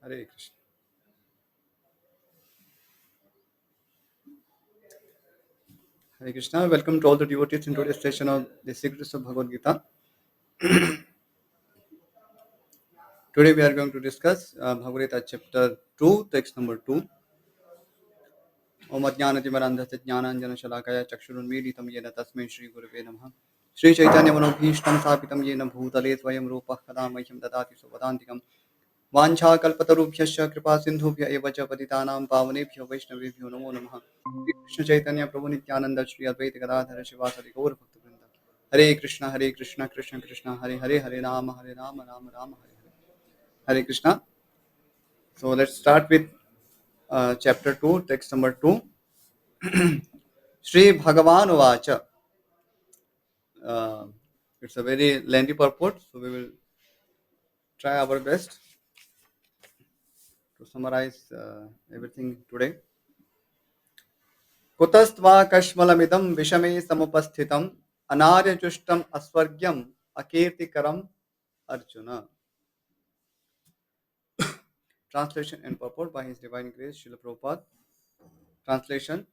Hare Krishna. Hare Krishna. Welcome to all the devotees in today's session of the Secrets of Bhagavad Gita. Today we are going to discuss Bhagavad Gita chapter 2, text number 2. Om Ajnanatimarandhasya Jnananjana Shalakaya Chakshurunmilitam Yena Tasmai Shri Gurave Namaha. Shri Chaitanya Manobhishtam Sapitam Yena Bhutale Swayam Rupa Kadamahyam Dadati Suvadantikam. Vancha Kalpatarubhyasya Kripa Sindhubhya Evacha Patitanam Pavanebhyo Vaishnavebhyo Namo Namaha. Krishna Chaitanya Prabhu Nityananda Shri Advaita Gadadhara Shivasari Gaur Bhakta Vrinda. Hare Krishna Krishna Krishna Hare Hare Hare Rama Rama Rama Hare Hare. Hare Krishna. So let's start with chapter 2, text number 2. Shri Bhagavan Vacha. Uh, it's a very lengthy purport, so we will try our best to summarize everything today. कुतस्त्वा कश्मलमिदं विषमे समुपस्थितम् अनार्यजुष्टम् अस्वर्ग्यम् अकीर्तिकरम् Arjuna. Translation and purport by His Divine Grace, Srila Prabhupada. Translation.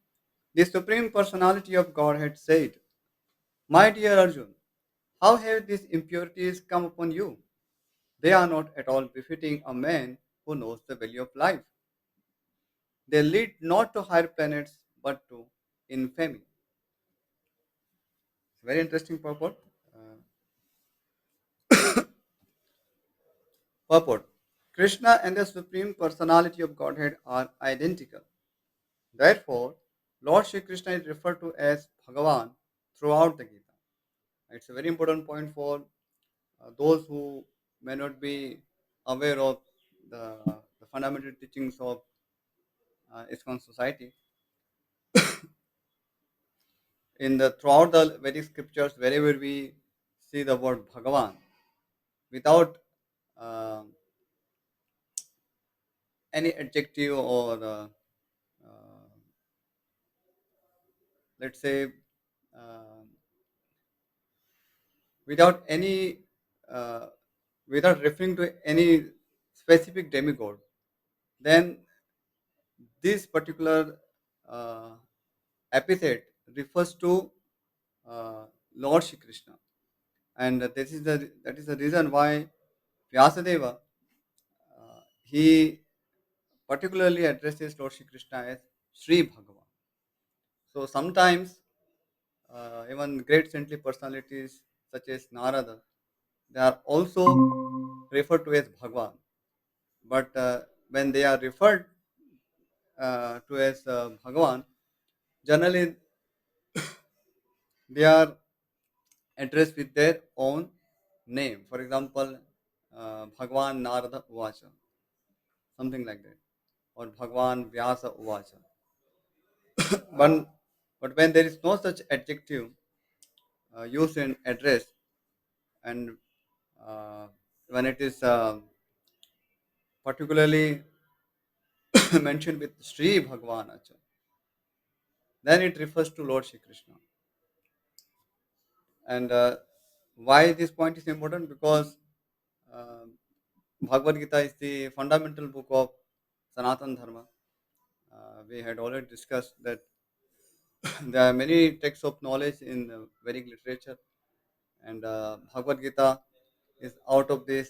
The Supreme Personality of Godhead said, My dear Arjun, how have these impurities come upon you? They are not at all befitting a man who knows the value of life. They lead not to higher planets but to infamy. Very interesting purport. Uh, Purport. Krishna and the Supreme Personality of Godhead are identical. Therefore, Lord Shri Krishna is referred to as Bhagavan throughout the Gita. It's a very important point for those who may not be aware of the fundamental teachings of ISKCON society. In the throughout the Vedic scriptures, wherever we see the word Bhagavan, without uh, any adjective or uh, let's say uh, without any uh, without referring to any specific demigod, then this particular uh, epithet refers to Lord Shri Krishna, and that is the reason why Vyasadeva he particularly addresses Lord Shri Krishna as Sri Bhagavan. So sometimes even great saintly personalities such as Narada, they are also referred to as Bhagavan. But when they are referred to as Bhagavan, generally they are addressed with their own name. For example, Bhagavan Narada Uvacha, something like that, or Bhagavan Vyasa Uvacha. but, but when there is no such adjective used in address, and uh, when it is particularly mentioned with Sri Bhagavan Acha, then it refers to Lord Shri Krishna. And why this point is important? Because uh, Bhagavad Gita is the fundamental book of Sanatan Dharma. We had already discussed that there are many texts of knowledge in Vedic literature, and Bhagavad Gita is out of the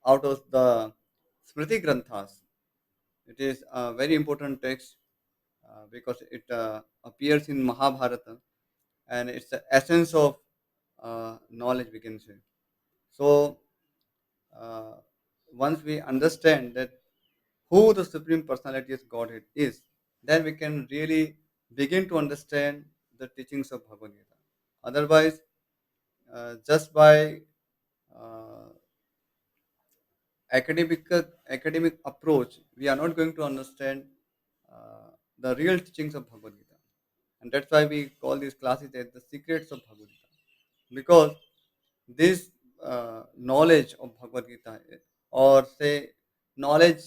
Smriti Granthas. It is a very important text because it appears in Mahabharata, and it's the essence of knowledge, we can say. So, uh, once we understand that who the Supreme Personality of Godhead is, then we can really begin to understand the teachings of Bhagavad Gita. Otherwise, just by uh, academic academic approach, we are not going to understand the real teachings of Bhagavad Gita, and that's why we call these classes as the secrets of Bhagavad Gita, because this knowledge of Bhagavad Gita, or say knowledge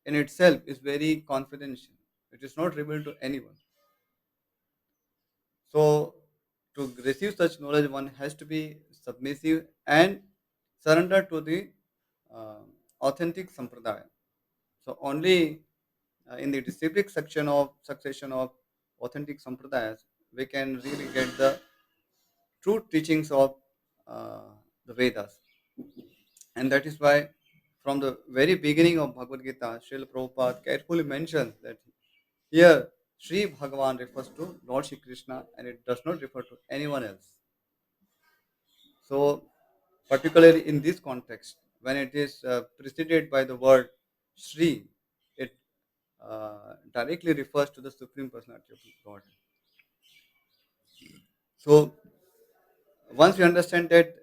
in itself, is very confidential. It is not revealed to anyone. So, to receive such knowledge, one has to be submissive and surrender to the uh, authentic sampradaya. So only in the disciplic section of succession of authentic sampradayas, we can really get the true teachings of uh, the Vedas. And that is why, from the very beginning of Bhagavad Gita, Srila Prabhupada carefully mentions that here Sri Bhagavan refers to Lord Shri Krishna and it does not refer to anyone else. So, particularly in this context, when it is preceded by the word Sri, it directly refers to the Supreme Personality of God. So, once we understand that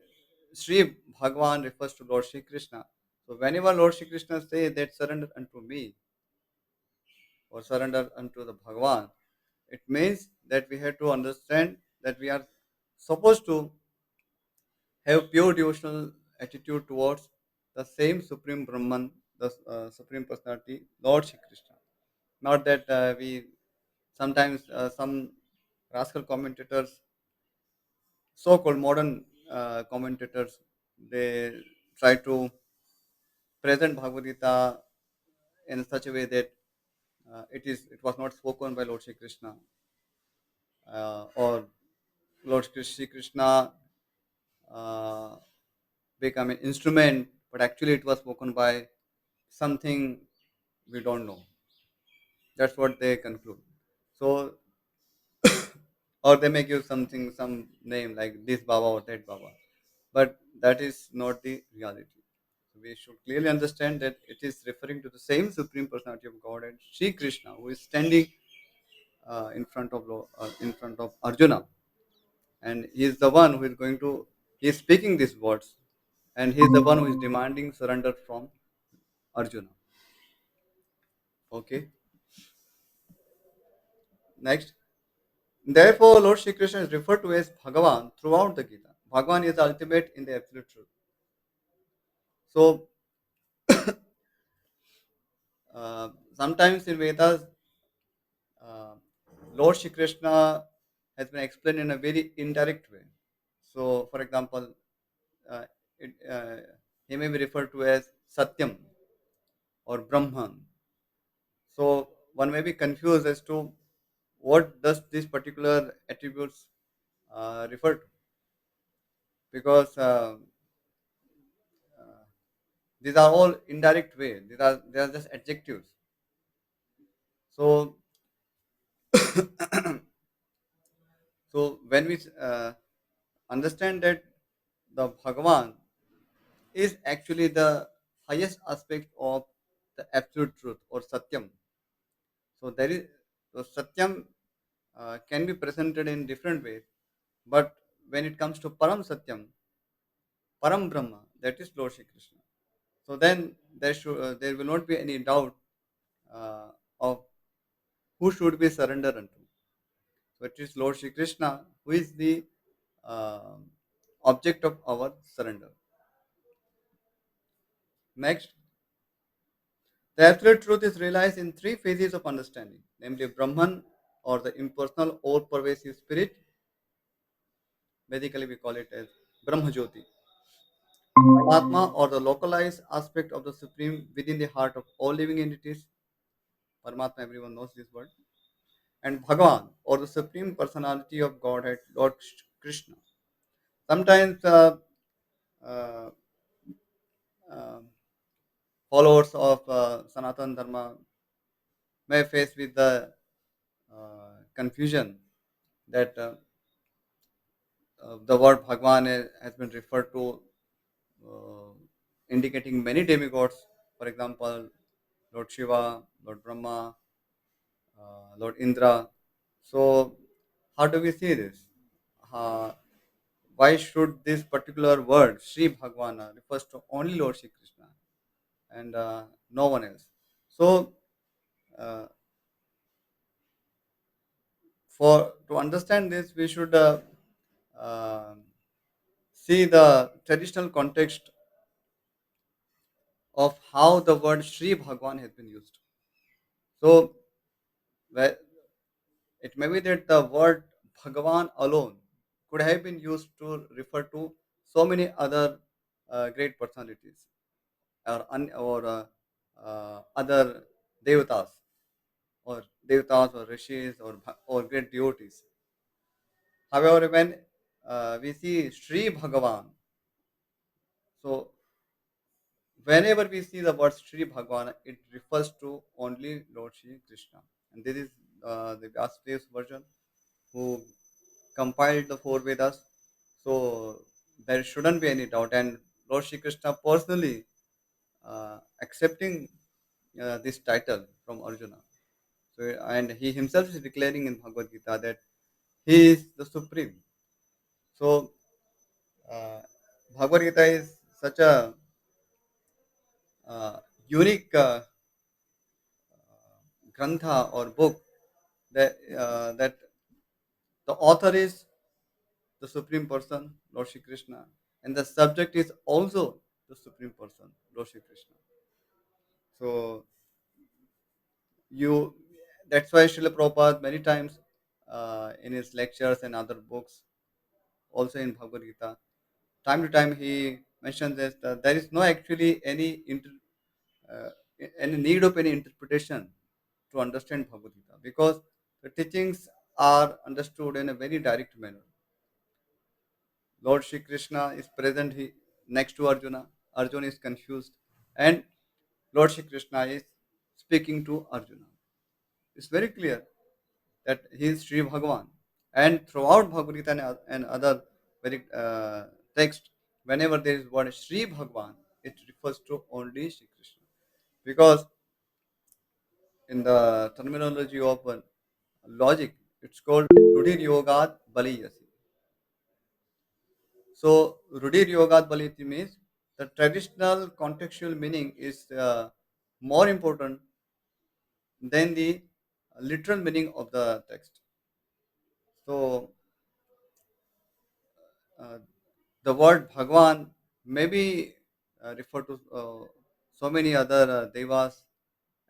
Sri Bhagavan refers to Lord Shri Krishna, so whenever Lord Shri Krishna say that surrender unto me or surrender unto the Bhagavan, it means that we have to understand that we are supposed to have pure devotional attitude towards the same Supreme Brahman, the Supreme Personality, Lord Shri Krishna. Not that we sometimes some rascal commentators, so-called modern commentators, they try to present Bhagavad Gita in such a way that it was not spoken by Lord Shri Krishna or Lord Shri Krishna uh, become an instrument, but actually it was spoken by something we don't know. That's what they conclude. So, or they may give something, some name like this Baba or that Baba, but that is not the reality. So we should clearly understand that it is referring to the same Supreme Personality of God and Sri Krishna, who is standing in front of Arjuna, and he is the one who is going to he is speaking these words, and he is the one who is demanding surrender from Arjuna. Okay. Next, therefore, Lord Shri Krishna is referred to as Bhagavan throughout the Gita. Bhagavan is the ultimate in the absolute truth. So, sometimes in Vedas, uh, Lord Shri Krishna has been explained in a very indirect way. So, for example, uh, it, he may be referred to as Satyam or Brahman. So, one may be confused as to what does these particular attributes refer to, because uh, these are all indirect way. They are just adjectives. So so when we understand that the Bhagavan is actually the highest aspect of the absolute truth or Satyam. So there is so Satyam can be presented in different ways, but when it comes to Param Satyam, Param Brahma, that is Lord Shri Krishna. So then there will not be any doubt uh, of who should be surrendered unto. So it is Lord Shri Krishna who is the uh, object of our surrender. Next, the absolute truth is realized in three phases of understanding, namely Brahman or the impersonal all pervasive spirit. Basically, we call it as Brahma Jyoti. Paramatma or the localized aspect of the Supreme within the heart of all living entities. Paramatma, everyone knows this word. And Bhagavan or the Supreme Personality of Godhead, Lord Krishna. Sometimes uh, uh, followers of Sanatan Dharma may face with the confusion that the word Bhagwan has been referred to uh, indicating many demigods. For example, Lord Shiva, Lord Brahma, Lord Indra. So, how do we see this? Uh, why should this particular word, Sri Bhagwana, refers to only Lord Shri Krishna and no one else? So, uh, for to understand this, we should uh, see the traditional context of how the word Sri Bhagwan has been used. So, where it may be that the word Bhagavan alone could have been used to refer to so many other great personalities. or other devatas or rishis or great devotees. However, when we see Sri Bhagavan, so whenever we see the word Sri Bhagavan, it refers to only Lord Sri Krishna. And this is the Vyasdeva's version who compiled the four Vedas. So there shouldn't be any doubt. And Lord Sri Krishna personally accepting this title from Arjuna. So, and he himself is declaring in Bhagavad Gita that he is the supreme. So, uh, Bhagavad Gita is such a uh, unique grantha or book that the author is the supreme person, Lord Shri Krishna, and the subject is also the supreme person, Lord Shri Krishna. So you, that's why Srila Prabhupada many times in his lectures and other books, also in Bhagavad Gita, time to time he mentions that there is no actually uh, any need of any interpretation to understand Bhagavad Gita because the teachings are understood in a very direct manner. Lord Shri Krishna is present next to Arjuna. Arjuna is confused, and Lord Shri Krishna is speaking to Arjuna. It's very clear that he is Sri Bhagavan. And throughout Bhagavad Gita and other very text, whenever there is word Sri Bhagavan, it refers to only Shri Krishna. Because in the terminology of logic, it's called Rudhir Yogad Baliyasi. So Rudir Yogat Baliti means the traditional contextual meaning is more important than the literal meaning of the text. So uh, the word Bhagwan may be referred to so many other devas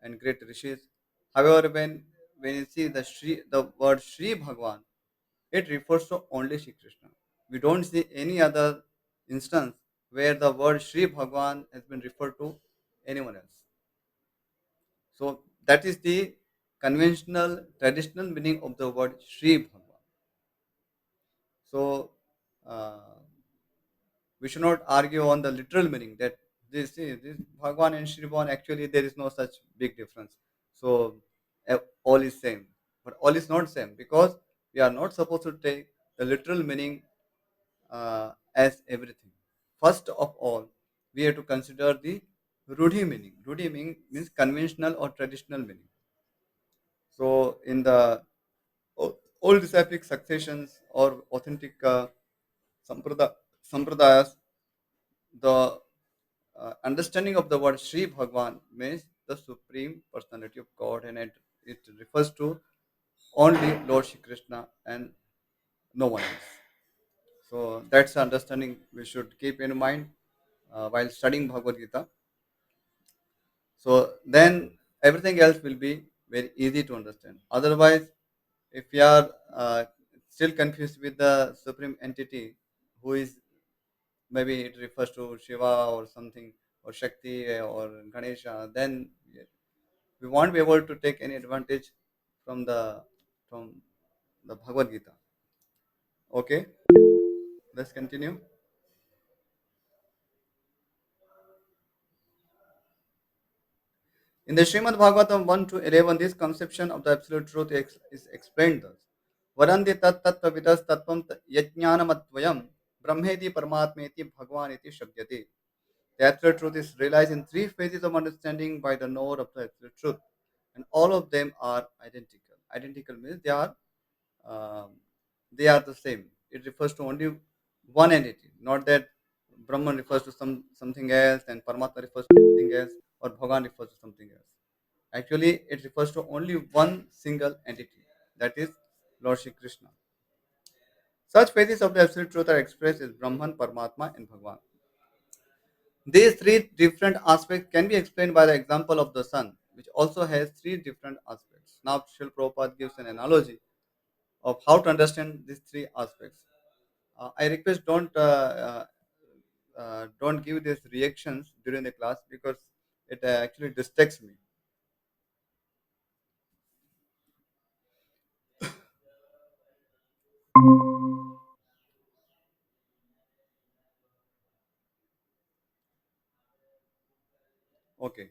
and great rishis. However, when you see the word Sri Bhagwan, it refers to only Shri Krishna. We don't see any other instance where the word Sri Bhagwan has been referred to anyone else. So that is the conventional, traditional meaning of the word Sri Bhagwan. So uh, we should not argue on the literal meaning that this Bhagwan and Sri Bhagwan actually there is no such big difference. So all is same, but all is not same because we are not supposed to take the literal meaning as everything. First of all, we have to consider the Rudhi meaning. Means conventional or traditional meaning. So, in the old disciplic successions or authentic sampradayas, the understanding of the word Sri Bhagwan means the supreme personality of God, and it refers to only Lord Shri Krishna and no one else. So that's the understanding we should keep in mind while studying Bhagavad Gita. So then everything else will be very easy to understand. Otherwise, if you are still confused with the supreme entity, who is maybe it refers to Shiva or something, or Shakti or Ganesha, then we won't be able to take any advantage from the Bhagavad Gita. Okay, let's continue. In the Srimad Bhagavatam 1 to 11, this conception of the absolute truth is explained thus. Varandi tat tattva vidas tattvam yajnanamadvayam brahmeti paramatmeti bhagwaneti shabdyate. The absolute truth is realized in three phases of understanding by the knower of the absolute truth, and all of them are identical. Identical means um, they are the same. It refers to only one entity, not that Brahman refers to something else and Paramatma refers to something else or Bhagavan refers to something else. Actually, it refers to only one single entity, that is Lord Shri Krishna. Such phases of the absolute truth are expressed as Brahman, Paramatma, and Bhagavan. These three different aspects can be explained by the example of the sun, which also has three different aspects. Now, Srila Prabhupada gives an analogy of how to understand these three aspects. I request don't don't give these reactions during the class because it actually distracts me. Okay.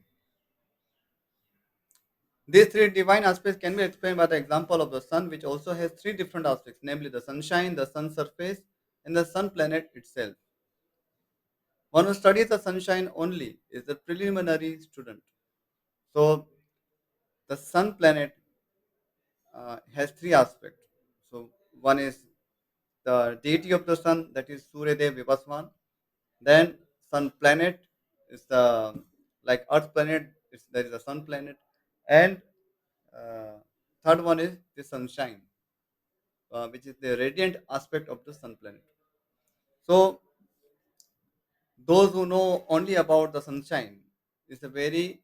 These three divine aspects can be explained by the example of the sun, which also has three different aspects, namely the sunshine, the sun surface, and the sun planet itself. One who studies the sunshine only is the preliminary student. So the sun planet has three aspects. So one is the deity of the sun, that is Surya Dev Vivaswan. Then sun planet is the like Earth planet. There is a sun planet, and uh, third one is the sunshine, which is the radiant aspect of the sun planet. So those who know only about the sunshine is a very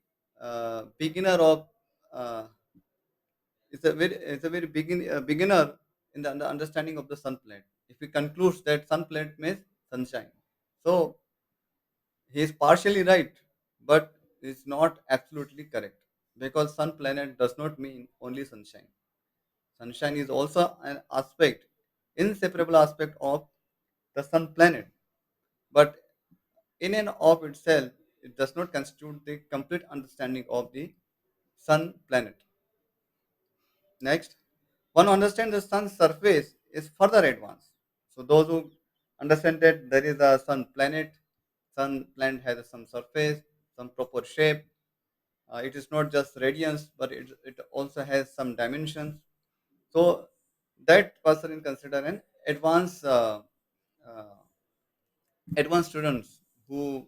beginner of uh, beginner in the understanding of the sun planet. If he concludes that sun planet means sunshine, so he is partially right, but is not absolutely correct because sun planet does not mean only sunshine. Sunshine is also an aspect, inseparable aspect of the sun planet, but in and of itself, it does not constitute the complete understanding of the sun planet. Next, one understands the sun's surface is further advanced. So those who understand that there is a sun planet has some surface, some proper shape. It is not just radiance, but it also has some dimensions. So that person is considered an uh, advanced students who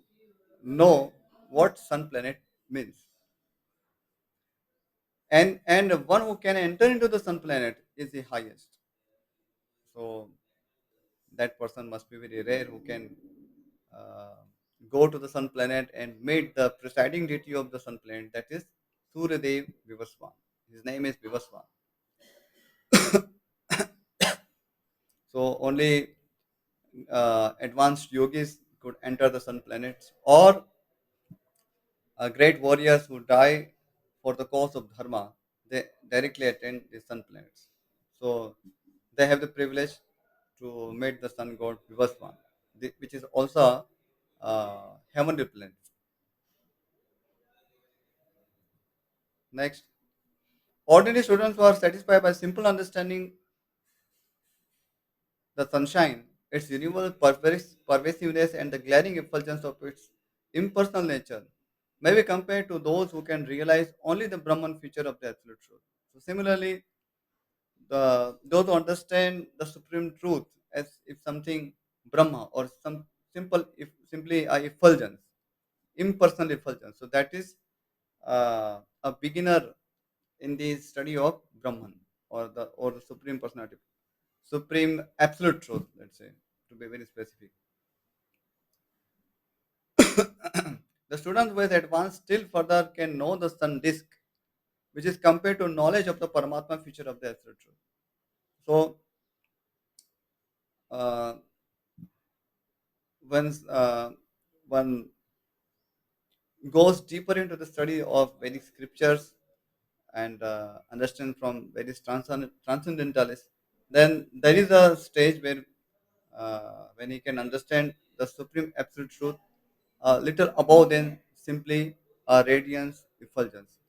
know what sun planet means. And one who can enter into the sun planet is the highest. So that person must be very rare who can uh, go to the sun planet and meet the presiding deity of the sun planet, that is Suryadev Vivaswan. His name is Vivaswan. So only advanced yogis could enter the sun planets, or great warriors who die for the cause of dharma, they directly attend the sun planets. So they have the privilege to meet the sun god Vivaswan, which is also heavenly planet. Next, ordinary students who are satisfied by simple understanding the sunshine, its universal pervasiveness, and the glaring effulgence of its impersonal nature may be compared to those who can realize only the Brahman feature of the absolute truth. So similarly, those who understand the supreme truth as if something Brahma or some simply a effulgence, impersonal effulgence. So that is a beginner in the study of Brahman or the supreme personality, supreme absolute truth. Let's say, to be very specific. The student who is advanced still further can know the sun disk, which is compared to knowledge of the Paramatma feature of the absolute truth. So uh, once one goes deeper into the study of Vedic scriptures and understand from various transcendentalists, then there is a stage where when he can understand the supreme absolute truth a little above than simply a radiance effulgence.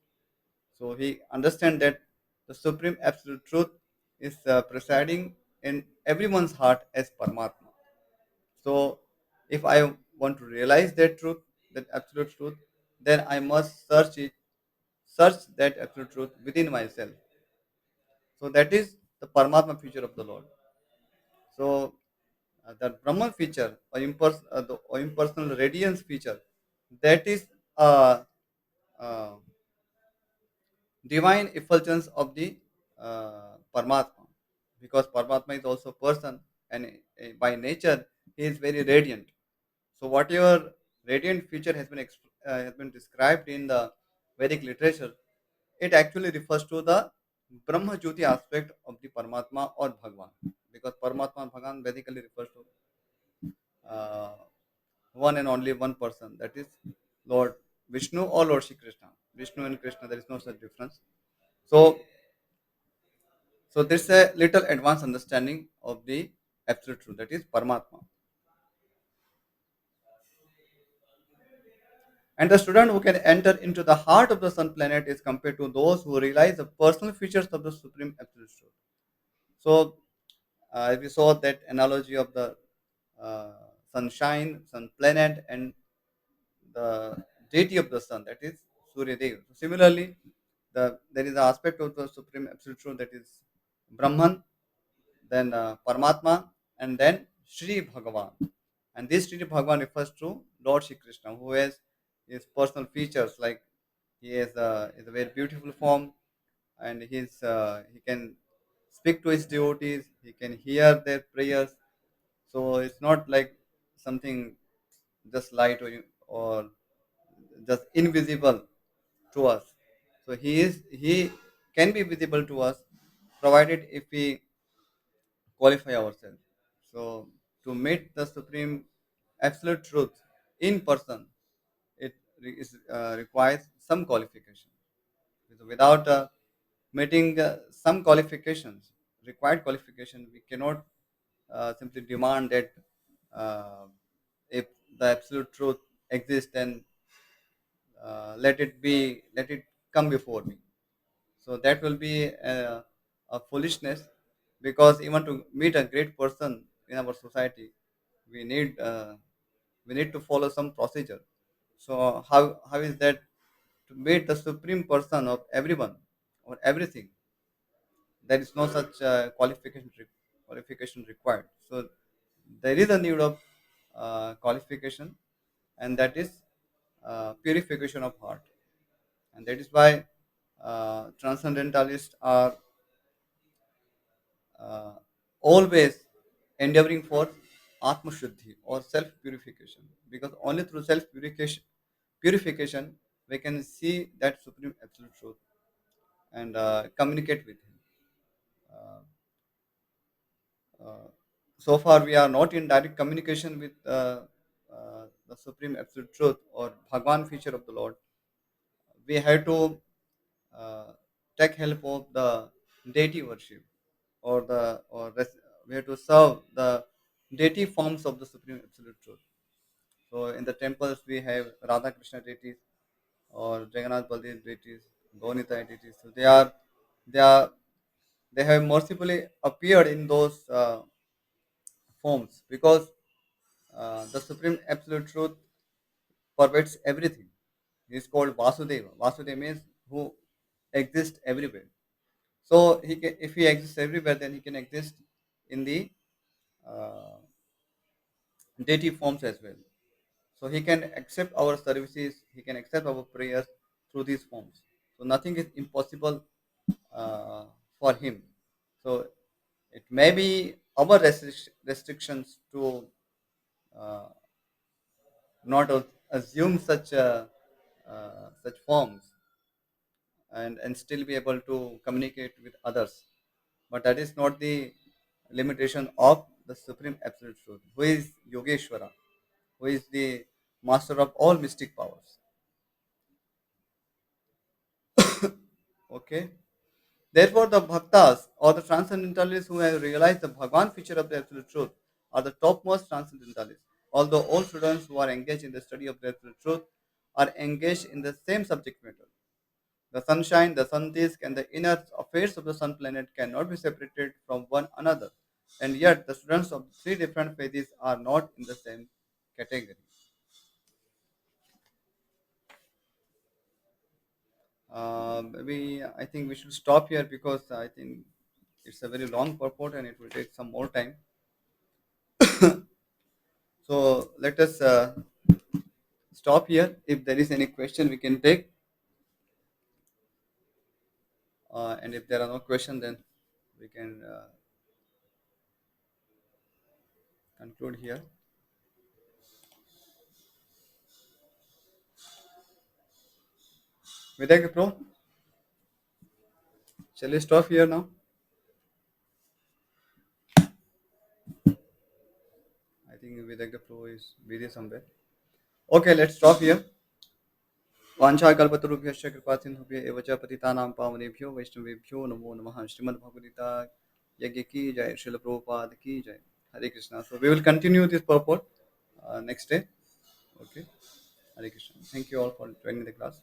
So he understands that the supreme absolute truth is presiding in everyone's heart as Paramatma. So if I want to realize that truth, that absolute truth, then I must search that absolute truth within myself. So that is the Paramatma feature of the Lord. So the Brahman feature or impersonal radiance feature, that is a, uh divine effulgence of the Paramatma, because Paramatma is also person, and by nature he is very radiant. So whatever radiant feature has been described in the Vedic literature, it actually refers to the Brahma Jyoti aspect of the Paramatma or Bhagavan, because Paramatma and Bhagavan basically refers to uh, one and only one person, that is Lord Vishnu or Lord Shri Krishna. Vishnu and Krishna, there is no such difference. So, so there's a little advanced understanding of the absolute truth, that is Paramatma. And the student who can enter into the heart of the sun planet is compared to those who realize the personal features of the supreme absolute truth. So, we saw that analogy of the uh, sunshine, sun planet, and the deity of the sun, that is Surya Dev. So similarly, there is an aspect of the supreme absolute truth, that is Brahman, then Paramatma, and then Sri Bhagavan. And this Sri Bhagavan refers to Lord Shri Krishna, who has his personal features, like is a very beautiful form, and he can speak to his devotees, he can hear their prayers. So it's not like something just light or just invisible to us. So he can be visible to us, provided if we qualify ourselves. So to meet the supreme absolute truth in person, requires some qualification. So without meeting some qualifications, required qualification, we cannot simply demand that uh, if the absolute truth exists, then let it come before me. So that will be a foolishness, because even to meet a great person in our society, we need uh, we need to follow some procedure. So how is that to meet the supreme person of everyone or everything? There is no such qualification required. So there is a need of qualification, and that is purification of heart. And that is why transcendentalists are uh, always endeavoring for atma shuddhi or self purification, because only through self purification we can see that supreme absolute truth and communicate with him. uh, uh, so far we are not in direct communication with the supreme absolute truth or Bhagwan feature of the Lord. We have to uh, take help of the deity worship, or we have to serve the deity forms of the supreme absolute truth. So in the temples we have Radha Krishna deities or Jagannath Baldev deities, Gaunita deities. So they are they have mercifully appeared in those forms, because the supreme absolute truth pervades everything. He is called Vasudeva. Vasudeva means who exists everywhere. So if he exists everywhere, then he can exist in the uh, deity forms as well. So he can accept our services, he can accept our prayers through these forms. So nothing is impossible uh, for him. So it may be our restrictions to uh, not assume such forms, and still be able to communicate with others. But that is not the limitation of the Supreme Absolute Truth, who is Yogeshwara, who is the master of all mystic powers. Okay. Therefore, the bhaktas or the transcendentalists who have realized the Bhagwan feature of the Absolute Truth are the topmost transcendentalists. Although all students who are engaged in the study of the Absolute Truth are engaged in the same subject matter. The sunshine, the sun disk, and the inner affairs of the sun planet cannot be separated from one another. And yet, the students of three different phases are not in the same category. Maybe I think we should stop here, because I think it's a very long purport and it will take some more time. So let us stop here. If there is any question, we can take, and if there are no questions, then we can conclude here. Vidyak Pro, shall we stop here now? I think Vidyak Pro is busy somewhere. Okay, let's stop here. वाञ्छाकल्पतरुभ्यश्च कृपासिन्धुभ्य एव च पतितानां पावनेभ्यो वैष्णवेभ्यो नमो नमः. श्रीमद्भगवद्गीता यज्ञ की जय. श्रील प्रभुपाद की जय. Hare Krishna. So we will continue this purport next day. Okay. Hare Krishna. Thank you all for joining the class.